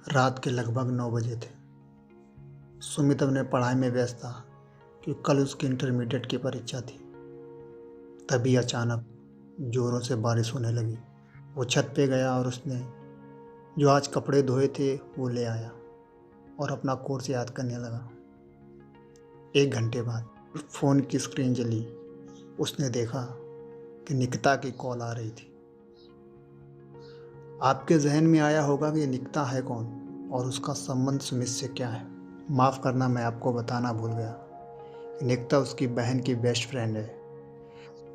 रात के लगभग 9 बजे थे। सुमित अपने पढ़ाई में व्यस्त था क्योंकि कल उसकी इंटरमीडिएट की परीक्षा थी। तभी अचानक जोरों से बारिश होने लगी। वो छत पे गया और उसने जो आज कपड़े धोए थे वो ले आया और अपना कोर्स याद करने लगा। 1 घंटे बाद फ़ोन की स्क्रीन जली। उसने देखा कि निकिता की कॉल आ रही थी। आपके जहन में आया होगा कि ये निकिता है कौन और उसका संबंध सुमित से क्या है। माफ़ करना, मैं आपको बताना भूल गया कि निकिता उसकी बहन की बेस्ट फ्रेंड है।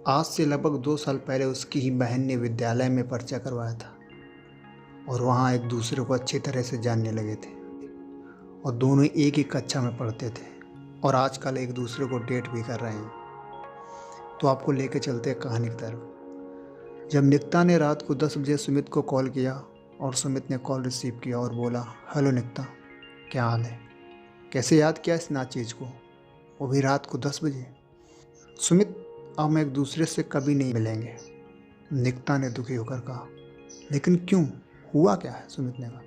आज से लगभग 2 साल पहले उसकी ही बहन ने विद्यालय में परिचय करवाया था और वहाँ एक दूसरे को अच्छी तरह से जानने लगे थे और दोनों एक ही कक्षा में पढ़ते थे और आजकल एक दूसरे को डेट भी कर रहे हैं। तो आपको लेके चलते हैं कहानी की तरफ। जब निकिता ने रात को 10 बजे सुमित को कॉल किया और सुमित ने कॉल रिसीव किया और बोला, हेलो निकिता, क्या हाल है? कैसे याद किया इस नाचीज़ को, वो भी रात को 10 बजे? सुमित, अब हम एक दूसरे से कभी नहीं मिलेंगे, निकिता ने दुखी होकर कहा। लेकिन क्यों, हुआ क्या है? सुमित ने कहा।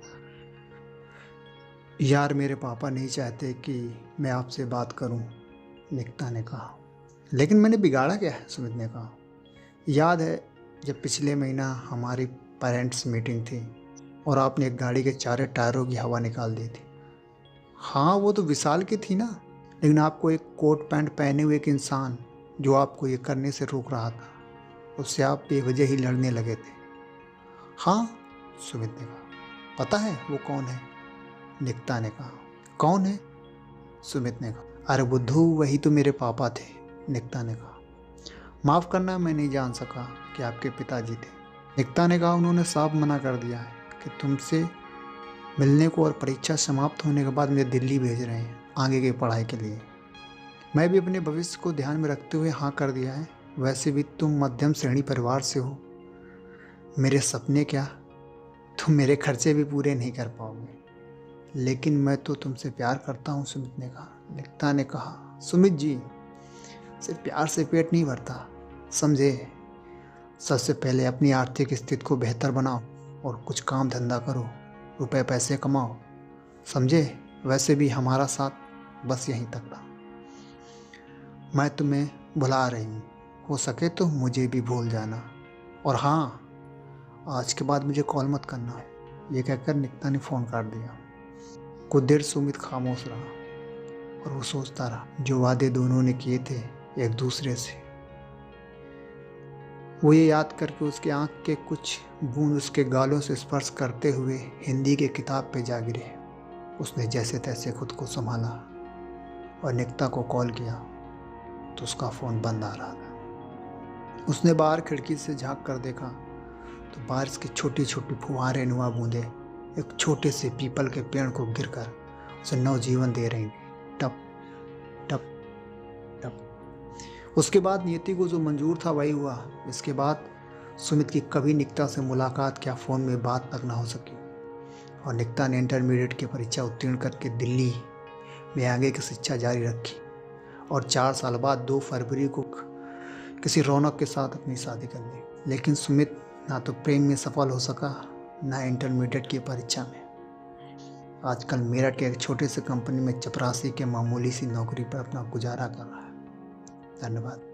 यार, मेरे पापा नहीं चाहते कि मैं आपसे बात करूं, निकिता ने कहा। लेकिन मैंने बिगाड़ा क्या है? सुमित ने कहा। याद है जब पिछले महीना हमारी पेरेंट्स मीटिंग थी और आपने एक गाड़ी के 4 टायरों की हवा निकाल दी थी। हाँ, वो तो विशाल की थी ना, लेकिन आपको एक कोट पैंट पहने हुए एक इंसान जो आपको ये करने से रोक रहा था, उससे आप बेवजह ही लड़ने लगे थे। हाँ, सुमित ने कहा। पता है वो कौन है? निकिता ने कहा। कौन है? सुमित ने कहा। अरे बुद्धू, वही तो मेरे पापा थे, निकिता ने कहा। माफ़ करना, मैं नहीं जान सका कि आपके पिताजी थे, निकिता ने कहा। उन्होंने साफ मना कर दिया है कि तुमसे मिलने को और परीक्षा समाप्त होने के बाद मुझे दिल्ली भेज रहे हैं आगे की पढ़ाई के लिए। मैं भी अपने भविष्य को ध्यान में रखते हुए हाँ कर दिया है। वैसे भी तुम मध्यम श्रेणी परिवार से हो, मेरे सपने क्या, तुम मेरे खर्चे भी पूरे नहीं कर पाओगे। लेकिन मैं तो तुमसे प्यार करता हूँ, सुमित ने कहा। निकिता ने कहा, सुमित जी, सिर्फ प्यार से पेट नहीं भरता, समझे। सबसे पहले अपनी आर्थिक स्थिति को बेहतर बनाओ और कुछ काम धंधा करो, रुपए पैसे कमाओ, समझे। वैसे भी हमारा साथ बस यहीं तक था। मैं तुम्हें भुला रही हूँ, हो सके तो मुझे भी भूल जाना, और हाँ, आज के बाद मुझे कॉल मत करना। ये कहकर निकिता ने फ़ोन काट दिया। कुछ देर सुमित खामोश रहा और वो सोचता रहा जो वादे दोनों ने किए थे एक दूसरे से। वो ये याद करके उसके आंख के कुछ बूंद उसके गालों से स्पर्श करते हुए हिंदी के किताब पे जा गिरे। उसने जैसे तैसे खुद को संभाला और निकिता को कॉल किया तो उसका फ़ोन बंद आ रहा था। उसने बाहर खिड़की से झांक कर देखा तो बारिश की छोटी छोटी फुहारें नुमा बूंदें एक छोटे से पीपल के पेड़ को गिरकर उसे नवजीवन दे रही थी। टप टप टप। उसके बाद नियति को जो मंजूर था वही हुआ। इसके बाद सुमित की कभी निकिता से मुलाकात क्या फ़ोन में बात तक ना हो सकी और निकिता ने इंटरमीडिएट की परीक्षा उत्तीर्ण करके दिल्ली में आगे की शिक्षा जारी रखी और 4 साल बाद 2 फरवरी को किसी रौनक के साथ अपनी शादी कर ली। लेकिन सुमित ना तो प्रेम में सफल हो सका, ना इंटरमीडिएट की परीक्षा में। आजकल मेरठ के एक छोटे से कंपनी में चपरासी के मामूली सी नौकरी पर अपना गुजारा कर रहा है। धन्यवाद।